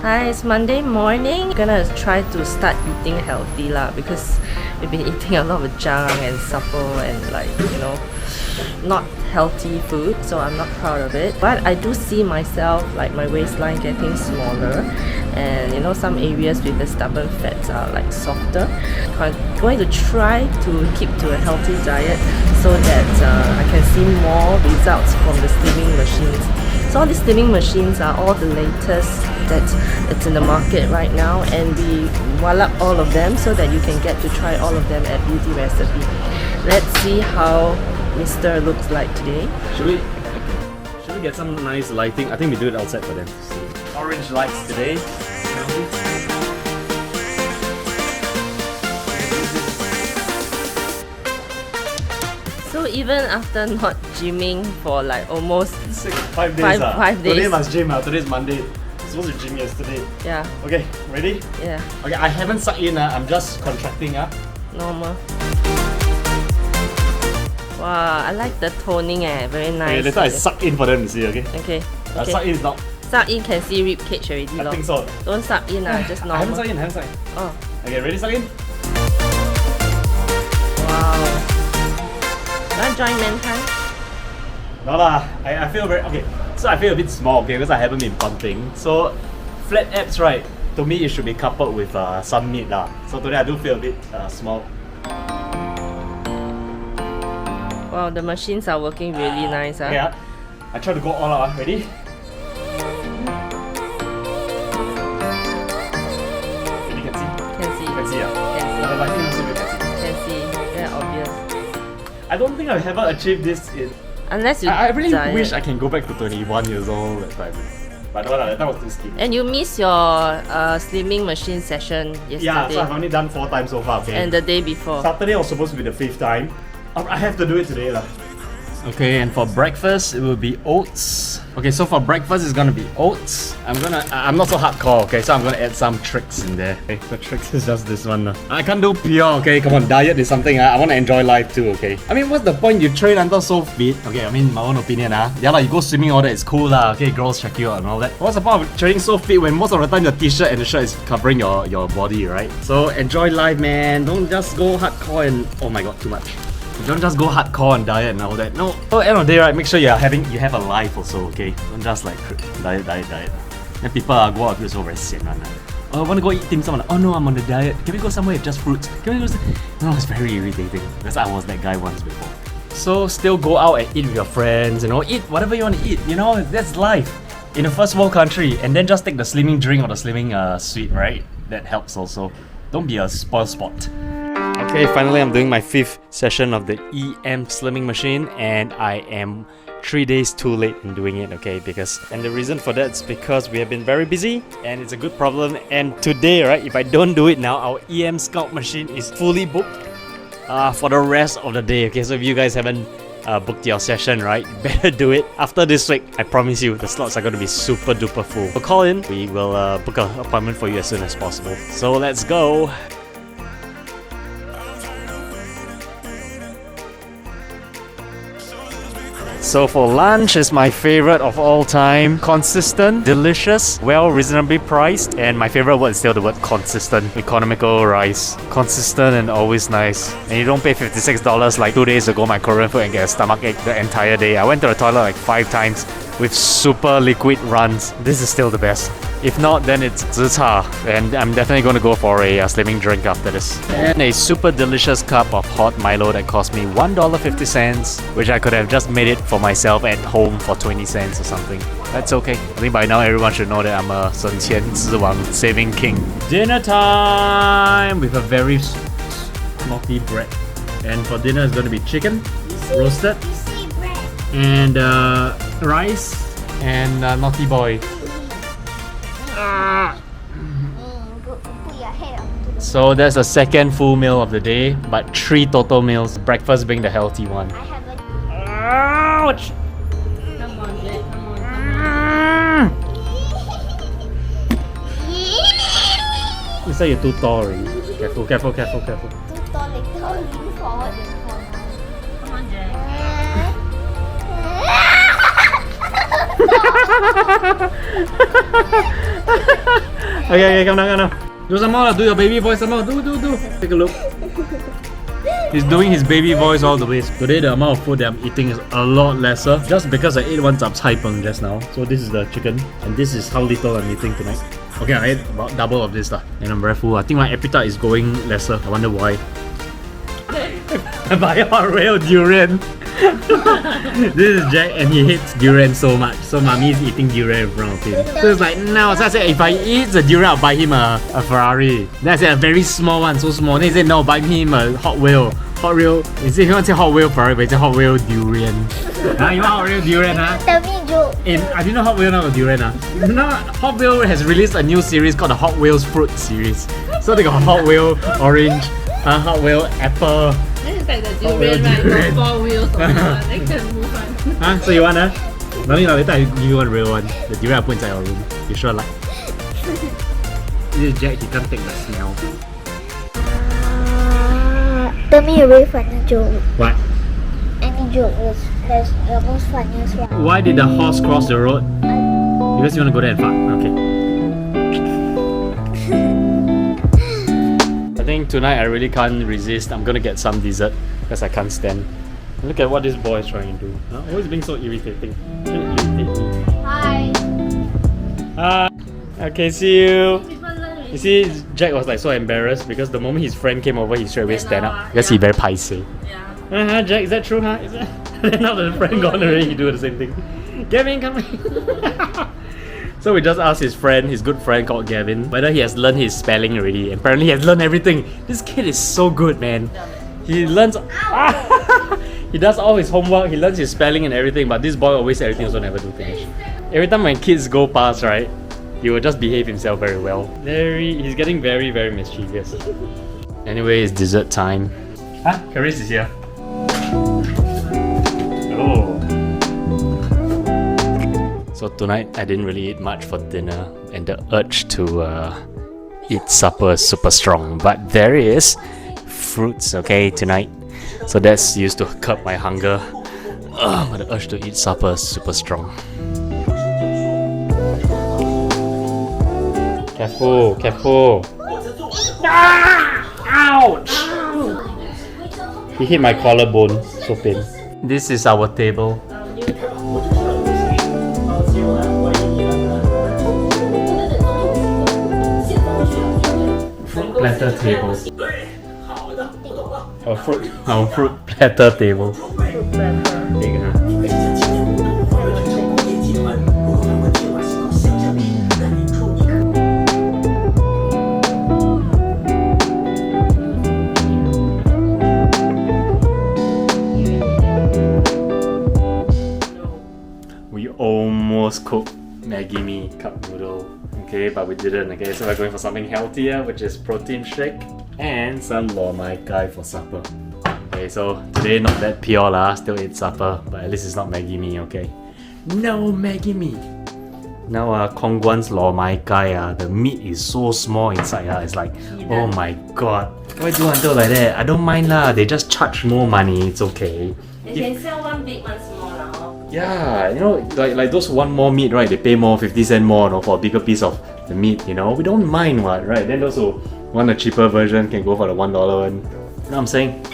Hi, it's Monday morning. Gonna try to start eating healthy lah because we've been eating a lot of junk and supper and not healthy food, so I'm not proud of it. But I do see myself, like my waistline getting smaller, and some areas with the stubborn fats are like softer. I'm going to try to keep to a healthy diet so that I can see more results from the slimming machines. So all these slimming machines are all the latest that it's in the market right now, and we wall up all of them so that you can get to try all of them at Beauty Recipe. Let's see how Mr. looks like today. Should we get some nice lighting? I think we do it outside for them to see. Orange lights today. So even after not gymming for like almost 5 days. 5 days. Today must gym. Today is Monday. Supposed to gym yesterday. Yeah. Okay, ready? Yeah. Okay, I haven't sucked in. I'm just contracting. Normal. Wow, I like the toning. Very nice. Okay, later I suck in for them to see. Okay. Okay. Suck in is not. Suck in can see rib cage already. I think so. Don't suck in. Just normal. I haven't sucked in. Oh. Okay, ready? Suck in. Wow. Want to join mankind? No lah. I feel very okay. So I feel a bit small, okay, because I haven't been pumping. So flat abs, right? To me, it should be coupled with some meat lah. So today I do feel a bit small. Wow, the machines are working really nice. Yeah. I try to go all out. Ready? You can see. Can see. Can see. Can see. The lighting also very can see. Can see. Very obvious. I don't think I've ever achieved this in. Unless you I really diet. wish I can go back to 21 years old that time. But no, that time was too skinny. And you missed your slimming machine session yesterday. Yeah, so I've only done 4 times so far. Okay. And the day before. Saturday was supposed to be the 5th time. I have to do it today lah. Okay, and for breakfast it will be oats. Okay, so for breakfast it's gonna be oats. I'm not so hardcore, okay, so I'm gonna add some tricks in there. Okay, the tricks is just this one. I can't do pure, okay, come on, diet is something I wanna enjoy life too, okay. I mean, what's the point you train until so fit? Okay, I mean, my own opinion, yeah, like you go swimming, all that, it's cool lah, okay, girls check you out and all that. What's the point of training so fit when most of the time your t-shirt and the shirt is covering your body, right? So enjoy life, man. Don't just go hardcore and, oh my god, too much. Don't just go hardcore on diet and all that. No. So at the end of the day, right, make sure you have a life also, okay? Don't just like diet. Then people go out feel so very sian. Oh, I want to go eat dim sum. Oh no, I'm on the diet. Can we go somewhere with just fruits? Can we go? No, it's very irritating. Because I was that guy once before. So still go out and eat with your friends, eat whatever you want to eat, that's life. In a first world country, and then just take the slimming drink or the slimming sweet, right? That helps also. Don't be a spoil sport. Okay, finally I'm doing my 5th session of the EM slimming machine, and I am 3 days too late in doing it, okay, and the reason for that is because we have been very busy and it's a good problem. And today, right, if I don't do it now, our EM scout machine is fully booked for the rest of the day, okay. So if you guys haven't booked your session, right, you better do it. After this week, I promise you the slots are going to be super duper full. So call in, we will book an appointment for you as soon as possible. So let's go. So for lunch is my favorite of all time. Consistent, delicious, well reasonably priced, and my favorite word is still the word consistent. Economical rice. Consistent and always nice. And you don't pay $56 like 2 days ago my Korean food and get a stomachache the entire day. I went to the toilet like 5 times with super liquid runs. This is still the best. If not, then it's zi cha, and I'm definitely going to go for a slimming drink after this. And a super delicious cup of hot Milo that cost me $1.50, which I could have just made it for myself at home for 20 cents or something. That's okay. I think by now everyone should know that I'm a 省钱之王, saving king. Dinner time with a very smoky bread. And for dinner it's going to be chicken, roasted, and rice, and naughty boy. So that's the second full meal of the day, but 3 total meals, breakfast being the healthy one. Ouch! Come on, Jack, come on. You say you're too tall already. Careful. Too tall, little, lean forward and forward. Come on, Jack. Okay, come down. Do some more, do your baby voice some more. Do. Take a look. He's doing his baby voice all the way. Today the amount of food that I'm eating is a lot lesser, just because I ate one chap cai peng just now. So this is the chicken, and this is how little I'm eating tonight. Okay, I ate about double of this lah, and I'm very full. I think my appetite is going lesser. I wonder why. I buy a real durian. This is Jack and he hates durian so much. So mommy is eating durian in front of him. So it's like, no. So I said, if I eat the durian, I'll buy him a Ferrari. Then I said, a very small one, so small. Then he said, no, buy him a Hot Wheel. Hot Wheel. He said, he wants to say Hot Wheel Ferrari, but he said Hot Wheel durian. You want Hot Wheel durian, huh? Tell me joke. I didn't know Hot Wheel now got durian, huh? Now, Hot Wheel has released a new series called the Hot Wheels Fruit series. So they got Hot Wheel Orange, Hot Wheel Apple. This is like the durian, right? Got 4 wheels on it. They can move on. Huh? So you want No need, later I give you one real one. The durian I put inside your room. You sure like? This is Jack, he can't take the smell. Tell me a very funny joke. What? Any joke that's the most funniest one. Why did the horse cross the road? Because you want to go there and fart. Okay. I think tonight I really can't resist. I'm gonna get some dessert because I can't stand. Look at what this boy is trying to do. Always being so irritating. Hi. Okay, see you. You see, Jack was like so embarrassed because the moment his friend came over, he straight away stand up because he very paiseh. Yeah. Jack, is that true, huh? Is that... now the friend gone already, he do the same thing. Gavin, come in. So we just asked his friend, his good friend called Gavin, whether he has learned his spelling already. And apparently he has learned everything. This kid is so good, man. He learns... he does all his homework, he learns his spelling and everything, but this boy always everything also never do finish. Every time when kids go past, right, he will just behave himself very well. He's getting very, very mischievous. Anyway, it's dessert time. Caris is here. Oh. So tonight I didn't really eat much for dinner, and the urge to eat supper is super strong. But there is fruits, okay, tonight. So that's used to curb my hunger. But the urge to eat supper is super strong. Careful, careful. Ouch! He hit my collarbone, so pain. This is our table. Fruit platter table. Our fruit platter table. Big, huh? We almost cooked Maggi Mee cup noodle, okay, but we didn't, okay, so we're going for something healthier, which is protein shake and some lor mai kai for supper. Okay, so today not that pure lah, still ate supper, but at least it's not Maggi Mee, okay? No Maggi Mee! Now Kong Guan's lor mai kai, the meat is so small inside, it's like, oh my god, why do until like that? I don't mind lah, they just charge more money, it's okay. They can sell one big, one small now. Yeah, you know, like those one more meat, right? They pay more, 50 cents more, for a bigger piece of the meat, you know? We don't mind what, right? Then those who want a cheaper version can go for the $1 one. You know what I'm saying?